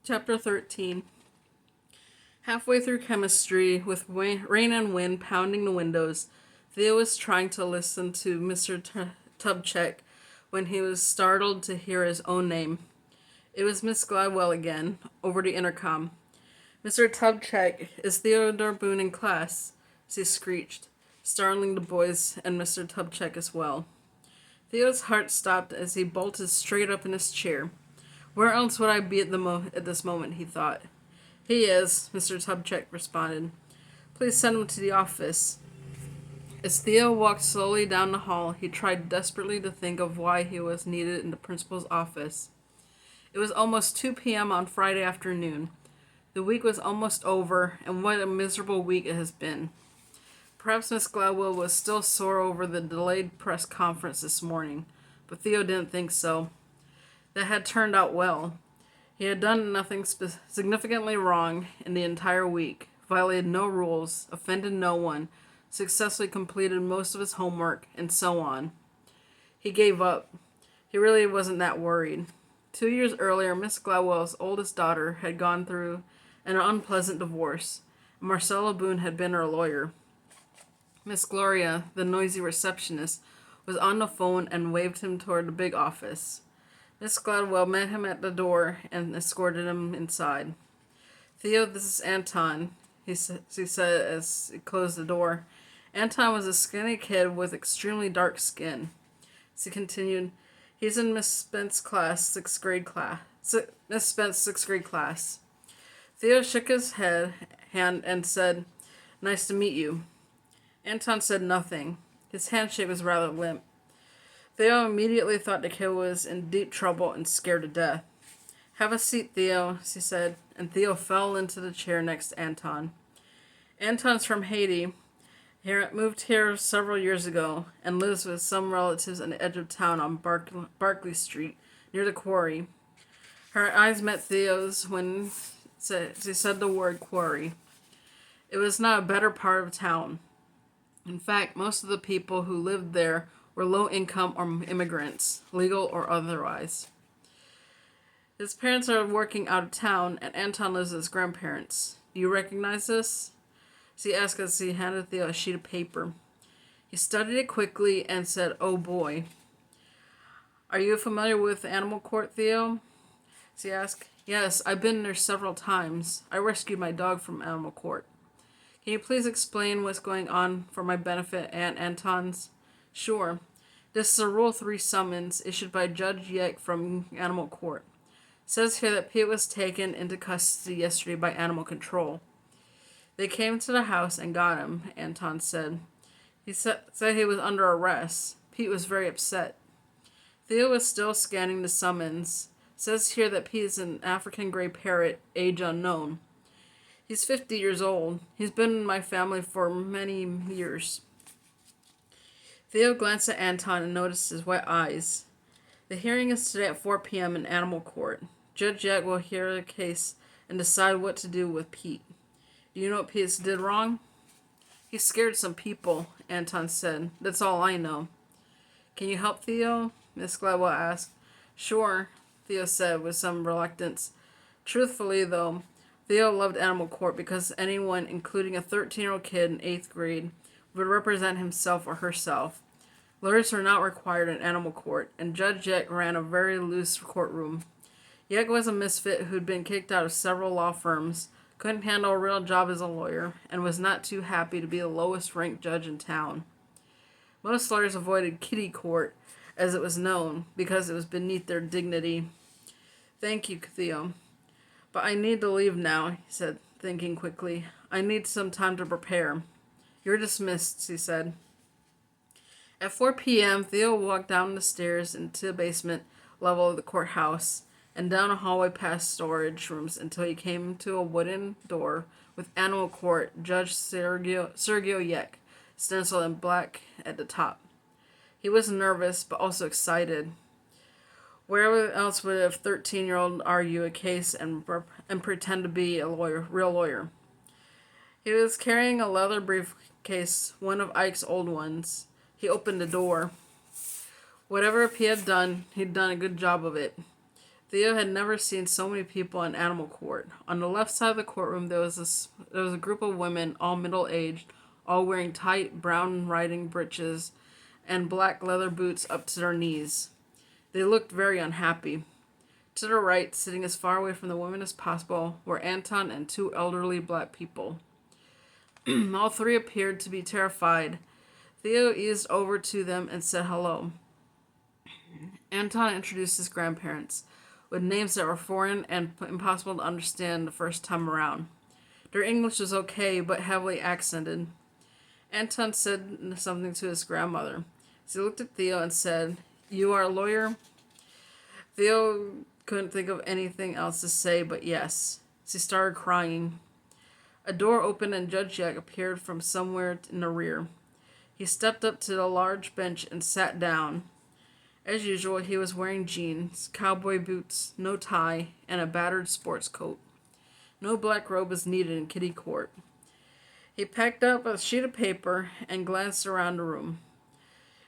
Chapter 13. Halfway through chemistry, with rain and wind pounding the windows, Theo was trying to listen to Mr. Tubcheck when he was startled to hear his own name. It was Miss Gladwell again, over the intercom. "Mr. Tubcheck, is Theodore Boone in class?" she screeched, startling the boys and Mr. Tubcheck as well. Theo's heart stopped as he bolted straight up in his chair. Where else would I be at this moment, he thought. "He is," Mr. Tubcheck responded. "Please send him to the office." As Theo walked slowly down the hall, he tried desperately to think of why he was needed in the principal's office. It was almost 2 p.m. on Friday afternoon. The week was almost over, and what a miserable week it has been. Perhaps Miss Gladwell was still sore over the delayed press conference this morning, but Theo didn't think so. That had turned out well. He had done nothing significantly wrong in the entire week, violated no rules, offended no one, successfully completed most of his homework, and so on. He gave up. He really wasn't that worried. 2 years earlier, Miss Gladwell's oldest daughter had gone through an unpleasant divorce, and Marcella Boone had been her lawyer. Miss Gloria, the noisy receptionist, was on the phone and waved him toward the big office. Miss Gladwell met him at the door and escorted him inside. "Theo, this is Anton," she said as he closed the door. Anton was a skinny kid with extremely dark skin. She continued, "He's in Miss Spence's class, sixth grade class. Theo shook his hand and said, "Nice to meet you." Anton said nothing. His handshake was rather limp. Theo immediately thought the kid was in deep trouble and scared to death. "Have a seat, Theo," she said, and Theo fell into the chair next to Anton. Anton's from Haiti. He moved here several years ago and lives with some relatives on the edge of town on Barclay Street, near the quarry. Her eyes met Theo's when she said the word quarry. It was not a better part of town. In fact, most of the people who lived there were low-income or immigrants, legal or otherwise. His parents are working out of town, and Anton lives with his grandparents. "Do you recognize this?" she asked as he handed Theo a sheet of paper. He studied it quickly and said, "Oh boy." "Are you familiar with Animal Court, Theo?" she asked. "Yes, I've been there several times. I rescued my dog from Animal Court." "Can you please explain what's going on for my benefit and Anton's?" "Sure. This is a Rule 3 summons issued by Judge Yeck from Animal Court. Says here that Pete was taken into custody yesterday by Animal Control. They came to the house and got him," Anton said. He said he was under arrest. Pete was very upset. Theo was still scanning the summons. Says here that Pete is an African gray parrot, age unknown. He's 50 years old. He's been in my family for many years. Theo glanced at Anton and noticed his wet eyes. "The hearing is today at 4 p.m. in Animal Court. Judge Yeck will hear the case and decide what to do with Pete. Do you know what Pete did wrong?" "He scared some people," Anton said. "That's all I know." "Can you help Theo?" Miss Gladwell asked. "Sure," Theo said with some reluctance. Truthfully, though, Theo loved Animal Court because anyone, including a 13-year-old kid in 8th grade, would represent himself or herself. Lawyers were not required in Animal Court, and Judge Yeck ran a very loose courtroom. Yeck was a misfit who'd been kicked out of several law firms, couldn't handle a real job as a lawyer, and was not too happy to be the lowest-ranked judge in town. Most lawyers avoided kiddie court, as it was known, because it was beneath their dignity. "Thank you, Theo. But I need to leave now," he said, thinking quickly. "I need some time to prepare." "You're dismissed," she said. At 4 p.m., Theo walked down the stairs into the basement level of the courthouse and down a hallway past storage rooms until he came to a wooden door with Animal Court Judge Sergio Yeck stenciled in black at the top. He was nervous, but also excited. Where else would a 13-year-old argue a case and pretend to be a real lawyer? He was carrying a leather briefcase, one of Ike's old ones. He opened the door. Whatever he had done, he'd done a good job of it. Theo had never seen so many people in animal court. On the left side of the courtroom, there was a group of women, all middle-aged, all wearing tight brown riding breeches and black leather boots up to their knees. They looked very unhappy. To the right, sitting as far away from the women as possible, were Anton and two elderly black people. All three appeared to be terrified. Theo eased over to them and said hello. Anton introduced his grandparents, with names that were foreign and impossible to understand the first time around. Their English was okay, but heavily accented. Anton said something to his grandmother. He looked at Theo and said, "You are a lawyer?" Theo couldn't think of anything else to say but yes. She started crying. A door opened and Judge Jack appeared from somewhere in the rear. He stepped up to the large bench and sat down. As usual, he was wearing jeans, cowboy boots, no tie, and a battered sports coat. No black robe was needed in Kitty Court. He packed up a sheet of paper and glanced around the room.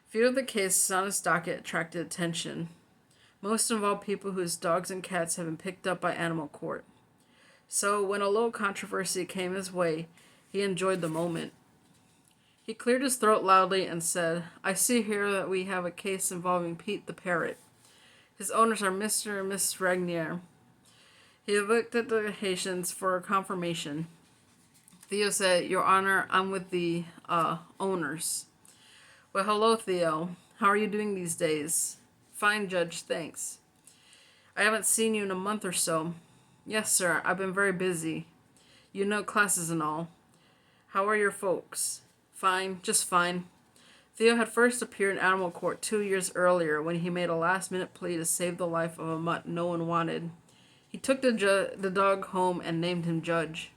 Few of the cases on his docket attracted attention. Most involved people whose dogs and cats had been picked up by animal court. So, when a little controversy came his way, he enjoyed the moment. He cleared his throat loudly and said, "I see here that we have a case involving Pete the parrot. His owners are Mr. and Miss Regnier." He looked at the Haitians for confirmation. Theo said, "Your Honor, I'm with the, owners." "Well, hello, Theo. How are you doing these days?" "Fine, Judge, thanks." "I haven't seen you in a month or so." "Yes, sir, I've been very busy. You know, classes and all." "How are your folks?" "Fine, just fine." Theo had first appeared in animal court 2 years earlier when he made a last-minute plea to save the life of a mutt no one wanted. He took the dog home and named him Judge.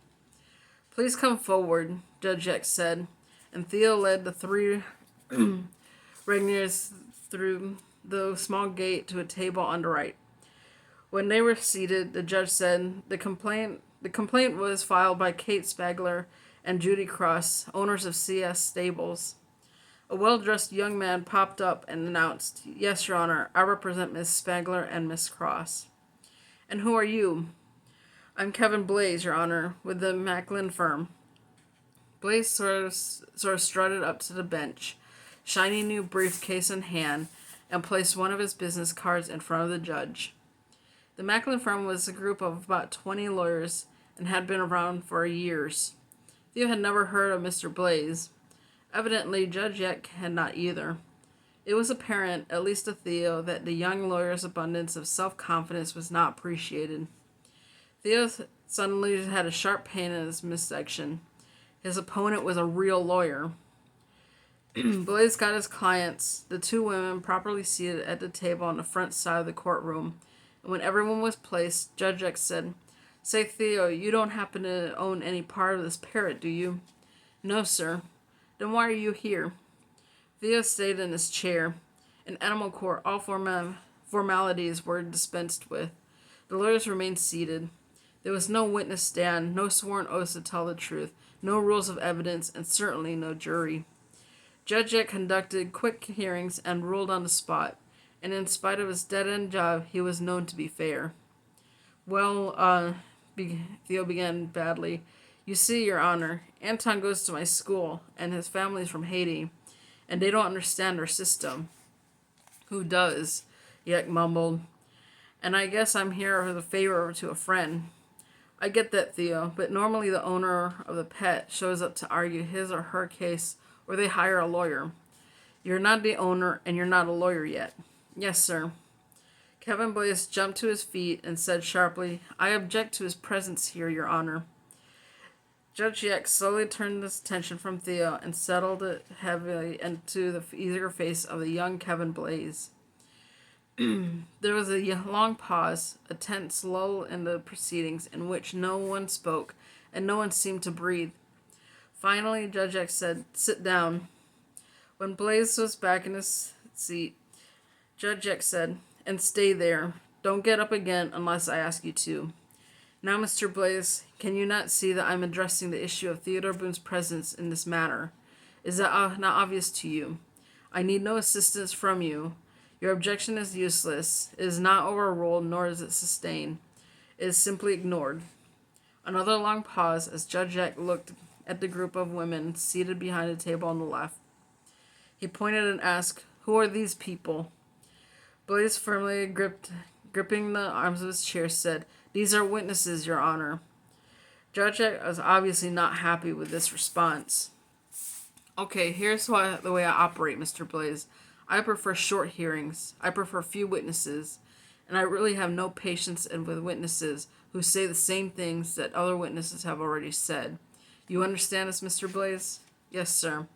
"Please come forward," Judge X said, and Theo led the three Regniers through the small gate to a table on the right. When they were seated, the judge said, The complaint was filed by Kate Spagler and Judy Cross, owners of CS Stables." A well-dressed young man popped up and announced, "Yes, Your Honor, I represent Miss Spagler and Miss Cross." "And who are you?" "I'm Kevin Blaze, Your Honor, with the Macklin firm." Blaze sort of strutted up to the bench, shiny new briefcase in hand, and placed one of his business cards in front of the judge. The Macklin firm was a group of about 20 lawyers and had been around for years. Theo had never heard of Mr. Blaze. Evidently, Judge Yek had not either. It was apparent, at least to Theo, that the young lawyer's abundance of self-confidence was not appreciated. Theo suddenly had a sharp pain in his midsection. His opponent was a real lawyer. Blaze got his clients, the two women, properly seated at the table on the front side of the courtroom, and when everyone was placed, Judge X said, "Say, Theo, you don't happen to own any part of this parrot, do you?" "No, sir." "Then why are you here?" Theo stayed in his chair. In animal court, all formalities were dispensed with. The lawyers remained seated. There was no witness stand, no sworn oaths to tell the truth, no rules of evidence, and certainly no jury. Judge Yek conducted quick hearings and ruled on the spot, and in spite of his dead-end job, he was known to be fair. "Well, Theo began badly. "You see, Your Honor, Anton goes to my school, and his family's from Haiti, and they don't understand our system." "Who does?" Yek mumbled. "And I guess I'm here as a favor to a friend." "I get that, Theo, but normally the owner of the pet shows up to argue his or her case, or they hire a lawyer. You're not the owner, and you're not a lawyer yet." "Yes, sir." Kevin Blaze jumped to his feet and said sharply, "I object to his presence here, Your Honor." Judge Yek slowly turned his attention from Theo and settled it heavily into the eager face of the young Kevin Blaze. There was a long pause, a tense lull in the proceedings in which no one spoke and no one seemed to breathe. Finally, Judge X said, "Sit down." When Blaze was back in his seat, Judge X said, "And stay there. Don't get up again unless I ask you to. Now, Mr. Blaze, can you not see that I'm addressing the issue of Theodore Boone's presence in this matter? Is that not obvious to you? I need no assistance from you. Your objection is useless. It is not overruled, nor is it sustained. It is simply ignored. Another long pause as Judge Jack looked at the group of women seated behind a table on the left. He pointed and asked, "Who are these people?" Blaze, firmly gripping the arms of his chair, said, "These are witnesses, Your Honor." Judge Jack was obviously not happy with this response. "Okay, here's the way I operate, Mr. Blaze. I prefer short hearings. I prefer few witnesses. And I really have no patience with witnesses who say the same things that other witnesses have already said. You understand this, Mr. Blaze?" "Yes, sir."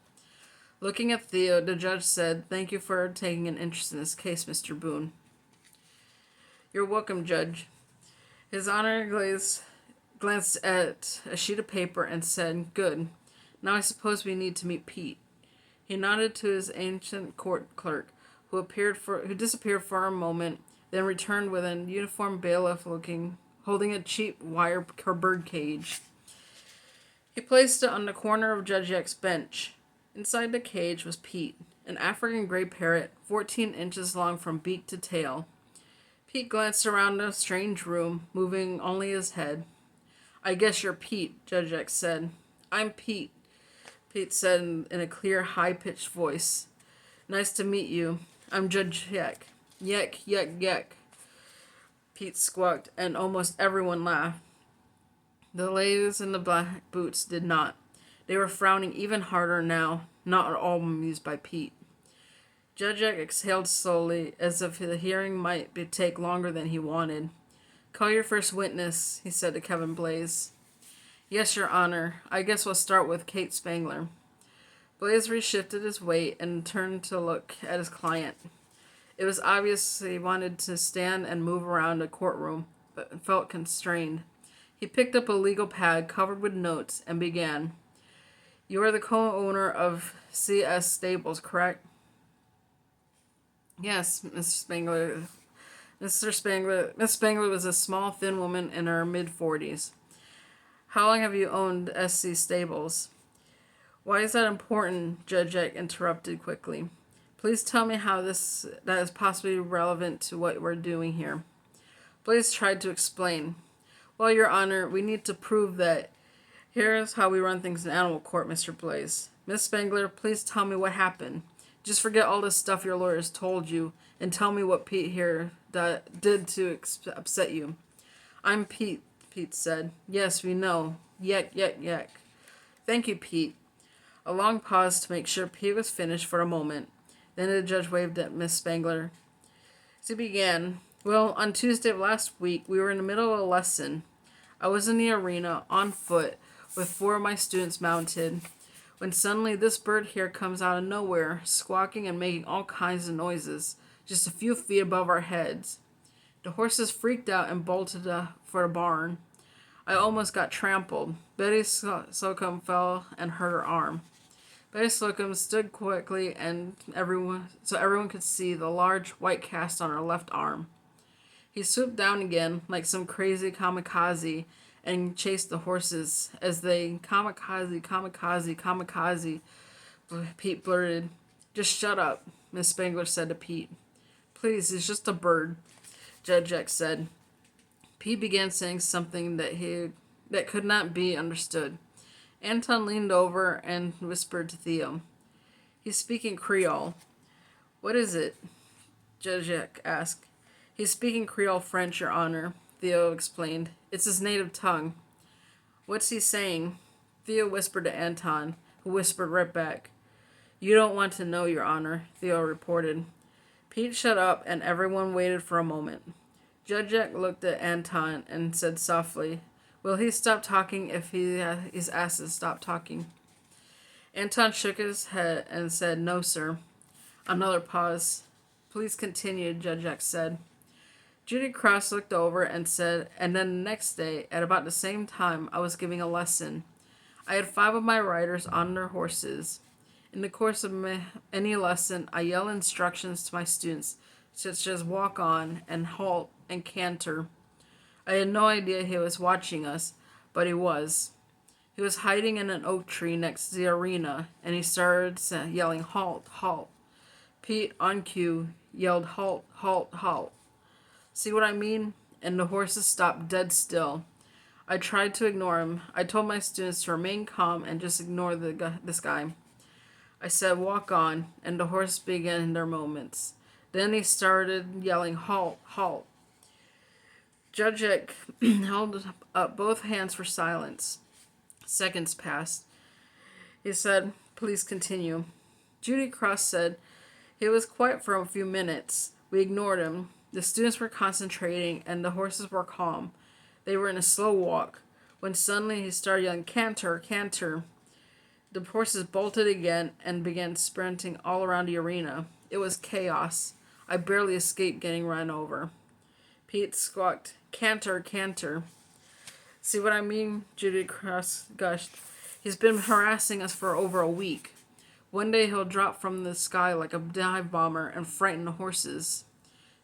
Looking at Theo, the judge said, "Thank you for taking an interest in this case, Mr. Boone." "You're welcome, Judge." His Honor glanced at a sheet of paper and said, "Good. Now I suppose we need to meet Pete." He nodded to his ancient court clerk, who disappeared for a moment, then returned with an uniformed bailiff holding a cheap wire bird cage. He placed it on the corner of Judge Jack's bench. Inside the cage was Pete, an African gray parrot, 14 inches long from beak to tail. Pete glanced around the strange room, moving only his head. "I guess you're Pete," Judge Jack said. "I'm Pete," Pete said in a clear, high-pitched voice. "Nice to meet you. I'm Judge Jack." "Yek, yek, yek," Pete squawked, and almost everyone laughed. The ladies in the black boots did not. They were frowning even harder now, not at all amused by Pete. Judge Jack exhaled slowly, as if the hearing might take longer than he wanted. "Call your first witness," he said to Kevin Blaze. "Yes, Your Honor. I guess we'll start with Kate Spangler." Blaze reshifted his weight and turned to look at his client. It was obvious he wanted to stand and move around the courtroom, but felt constrained. He picked up a legal pad covered with notes and began. "You are the co-owner of C.S. Stables, correct?" "Yes, Miss Spangler." Miss Spangler was a small, thin woman in her mid-40s. "How long have you owned S.C. Stables?" "Why is that important?" Judge Jack interrupted quickly. "Please tell me how that is possibly relevant to what we're doing here." Blaze tried to explain. "Well, Your Honor, we need to prove that. Here's how we run things in animal court, Mr. Blaze. Miss Spangler, please tell me what happened. Just forget all this stuff your lawyers told you and tell me what Pete here did to upset you." "I'm Pete," Pete said. "Yes, we know. Yek, yek, yek." "Thank you, Pete." A long pause to make sure Pete was finished for a moment. Then the judge waved at Miss Spangler. As he began, "Well, on Tuesday of last week, we were in the middle of a lesson. I was in the arena, on foot, with 4 of my students mounted, when suddenly this bird here comes out of nowhere, squawking and making all kinds of noises, just a few feet above our heads. The horses freaked out and bolted for the barn. I almost got trampled. Betty Slocum fell and hurt her arm. Betty Slocum stood quickly so everyone could see the large white cast on her left arm. He swooped down again like some crazy kamikaze and chased the horses as they kamikaze, kamikaze, kamikaze." Pete blurted. "Just shut up," Miss Spangler said to Pete. "Please, he's just a bird," Judge Jack said. Pete began saying something that could not be understood. Anton leaned over and whispered to Theo. "He's speaking Creole." "What is it?" Judge Jack asked. "He's speaking Creole French, Your Honor," Theo explained. "It's his native tongue." "What's he saying?" Theo whispered to Anton, who whispered right back. "You don't want to know, Your Honor," Theo reported. Pete shut up, and everyone waited for a moment. Judge Jack looked at Anton and said softly, "Will he stop talking if he is asked to stop talking?" Anton shook his head and said, "No, sir." Another pause. "Please continue," Judge Jack said. Judy Cross looked over and said, "And then the next day, at about the same time, I was giving a lesson. I had 5 of my riders on their horses. In the course of any lesson, I yell instructions to my students, such as walk on and halt and canter. I had no idea he was watching us, but he was. He was hiding in an oak tree next to the arena, and he started yelling, 'Halt, halt.' Pete, on cue, yelled, "Halt, halt, halt." See what I mean? And the horses stopped dead still. I tried to ignore him. I told my students to remain calm and just ignore this guy. I said, "Walk on," and the horses began their movements. Then he started yelling, "Halt, halt." Judge Eck held up both hands for silence. Seconds passed. He said, "Please continue." Judy Cross said, "He was quiet for a few minutes. We ignored him. The students were concentrating and the horses were calm. They were in a slow walk, when suddenly he started yelling, 'Canter, canter.' The horses bolted again and began sprinting all around the arena. It was chaos. I barely escaped getting run over." Pete squawked, "Canter, canter." See what I mean? Judy Cross gushed. "He's been harassing us for over a week. One day he'll drop from the sky like a dive bomber and frighten the horses.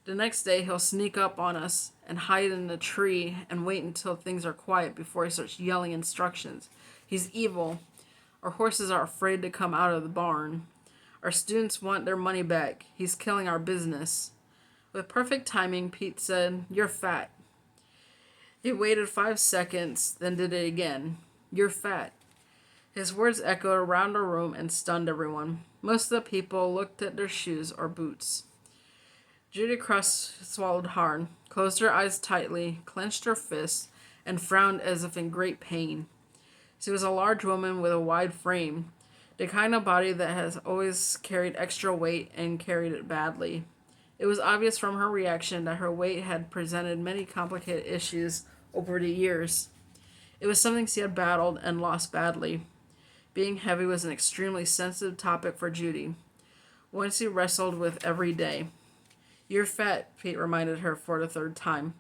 The next day he'll sneak up on us and hide in a tree and wait until things are quiet before he starts yelling instructions. He's evil. Our horses are afraid to come out of the barn. Our students want their money back. He's killing our business." With perfect timing, Pete said, "You're fat." He waited 5 seconds, then did it again. "You're fat." His words echoed around the room and stunned everyone. Most of the people looked at their shoes or boots. Judy Cross swallowed hard, closed her eyes tightly, clenched her fists, and frowned as if in great pain. She was a large woman with a wide frame, the kind of body that has always carried extra weight and carried it badly. It was obvious from her reaction that her weight had presented many complicated issues over the years. It was something she had battled and lost badly. Being heavy was an extremely sensitive topic for Judy, one she wrestled with every day. "You're fat," Pete reminded her for the third time.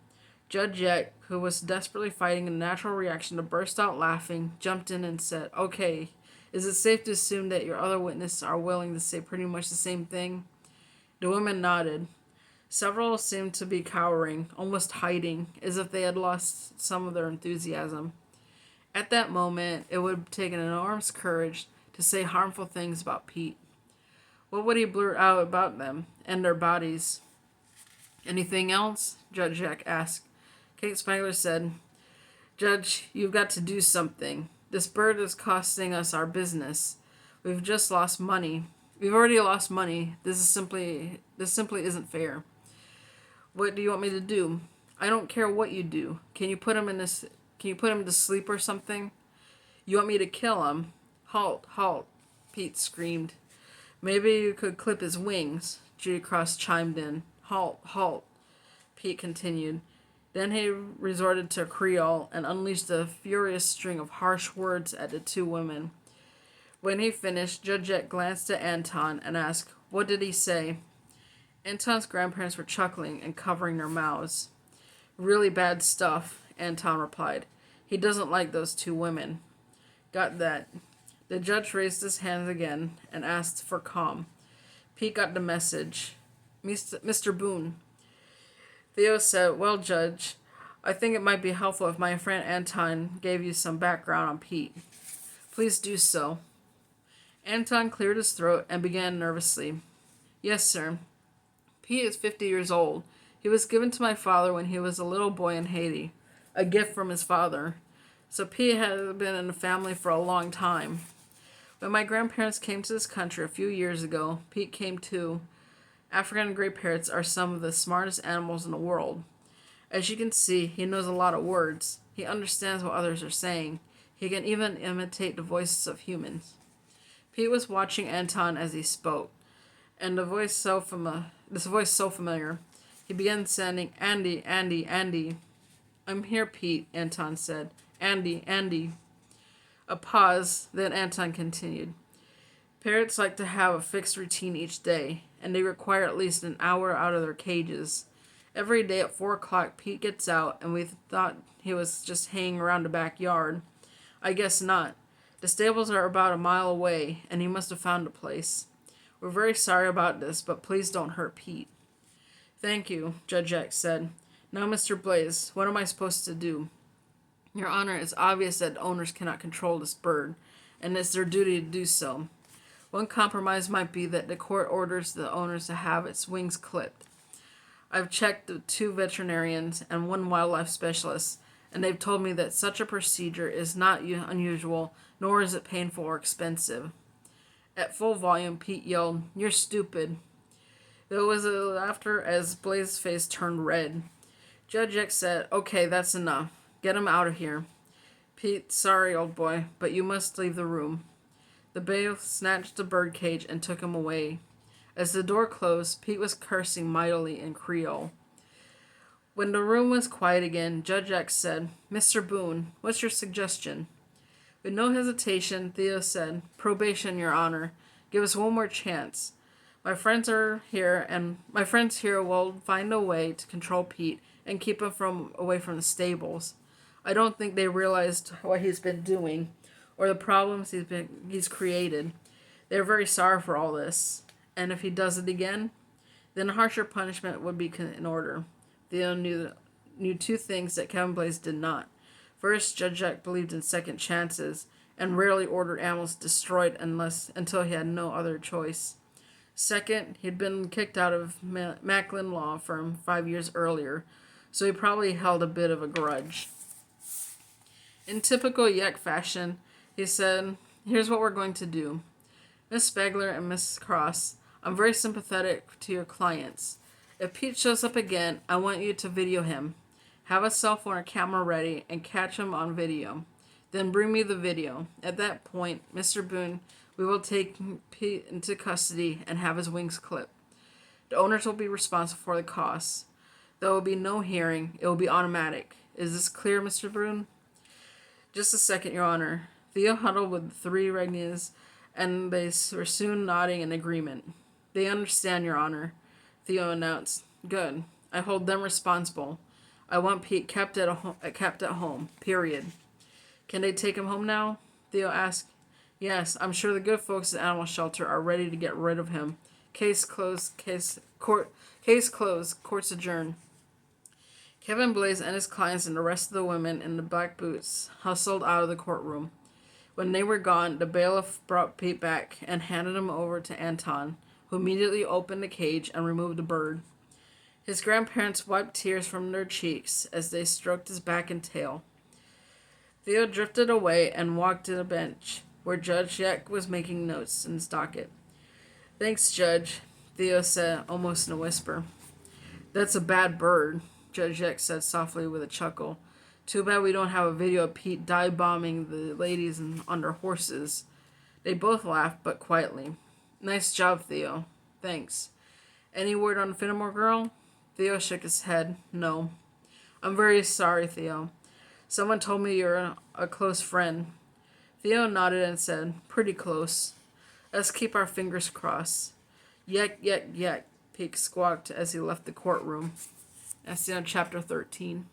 Judge Eck, who was desperately fighting a natural reaction to burst out laughing, jumped in and said, "Okay, is it safe to assume that your other witnesses are willing to say pretty much the same thing?" The women nodded. Several seemed to be cowering, almost hiding, as if they had lost some of their enthusiasm. At that moment, it would have taken enormous courage to say harmful things about Pete. What would he blurt out about them and their bodies? "Anything else?" Judge Jack asked. Kate Spangler said, "Judge, you've got to do something. This bird is costing us our business. We've just lost money. We've already lost money. This simply isn't fair." "What do you want me to do?" "I don't care what you do. Can you put him to sleep or something?" "You want me to kill him?" "Halt, halt," Pete screamed. "Maybe you could clip his wings," Judy Cross chimed in. "Halt, halt," Pete continued. Then he resorted to Creole and unleashed a furious string of harsh words at the two women. When he finished, Judge Eck glanced at Anton and asked, "What did he say?" Anton's grandparents were chuckling and covering their mouths. "Really bad stuff," Anton replied. "He doesn't like those two women." "Got that." The judge raised his hands again and asked for calm. Pete got the message. Mr. Boone." Theo said, "Well, Judge, I think it might be helpful if my friend Anton gave you some background on Pete." "Please do so." Anton cleared his throat and began nervously. "Yes, sir. Pete is 50 years old. He was given to my father when he was a little boy in Haiti, a gift from his father. So Pete had been in the family for a long time. When my grandparents came to this country a few years ago, Pete came too. African gray parrots are some of the smartest animals in the world. As you can see, he knows a lot of words. He understands what others are saying. He can even imitate the voices of humans." Pete was watching Anton as he spoke, and this voice so familiar. He began saying, "Andy, Andy, Andy." "I'm here, Pete," Anton said. "Andy, Andy." A pause, then Anton continued. "Parrots like to have a fixed routine each day, and they require at least an hour out of their cages. Every day at 4 o'clock, Pete gets out, and we thought he was just hanging around the backyard. I guess not. The stables are about a mile away, and he must have found a place. We're very sorry about this, but please don't hurt Pete." "Thank you," Judge X said. "Now, Mr. Blaze, what am I supposed to do?" "Your Honor, it's obvious that owners cannot control this bird, and it's their duty to do so. One compromise might be that the court orders the owners to have its wings clipped. I've checked the 2 veterinarians and 1 wildlife specialist, and they've told me that such a procedure is not unusual, nor is it painful or expensive. At full volume, Pete yelled, "You're stupid." There was a laughter as Blaze's face turned red. Judge X said, "Okay, that's enough. Get him out of here." Pete, "Sorry, old boy, but you must leave the room." The bailiff snatched the birdcage and took him away. As the door closed, Pete was cursing mightily in Creole. When the room was quiet again, Judge X said, "Mr. Boone, what's your suggestion?" With no hesitation, Theo said, "Probation, Your Honor. Give us one more chance. My friends here will find a way to control Pete and keep him away from the stables. I don't think they realized what he's been doing or the problems he's created. They're very sorry for all this. And if he does it again, then a harsher punishment would be in order." Theo knew 2 things that Kevin Blaze did not. First, Judge Jack believed in second chances and rarely ordered animals destroyed until he had no other choice. Second, he'd been kicked out of Macklin Law Firm 5 years earlier, so he probably held a bit of a grudge. In typical Yek fashion, he said, "Here's what we're going to do. Miss Spegler and Miss Cross, I'm very sympathetic to your clients. If Pete shows up again, I want you to video him. Have a cell phone or camera ready and catch him on video. Then bring me the video. At that point, Mr. Boone, we will take Pete into custody and have his wings clipped. The owners will be responsible for the costs. There will be no hearing. It will be automatic. Is this clear, Mr. Boone?" "Just a second, Your Honor." Theo huddled with 3 Regnias, and they were soon nodding in agreement. "They understand, Your Honor," Theo announced. "Good. I hold them responsible. I want Pete kept at home, period." "Can they take him home now?" Theo asked. "Yes, I'm sure the good folks at the animal shelter are ready to get rid of him. Case closed. Court's adjourned." Kevin Blaze and his clients and the rest of the women in the black boots hustled out of the courtroom. When they were gone, the bailiff brought Pete back and handed him over to Anton, who immediately opened the cage and removed the bird. His grandparents wiped tears from their cheeks as they stroked his back and tail. Theo drifted away and walked to the bench, where Judge Yek was making notes in his docket. "Thanks, Judge," Theo said, almost in a whisper. "That's a bad bird," Judge Yek said softly with a chuckle. "Too bad we don't have a video of Pete dive-bombing the ladies on their horses." They both laughed, but quietly. "Nice job, Theo. Thanks. Any word on the Fenimore girl?" Theo shook his head. "No." "I'm very sorry, Theo. Someone told me you're a close friend." Theo nodded and said, "Pretty close. Let's keep our fingers crossed." "Yek, yek, yek," Pete squawked as he left the courtroom. That's the end of chapter 13.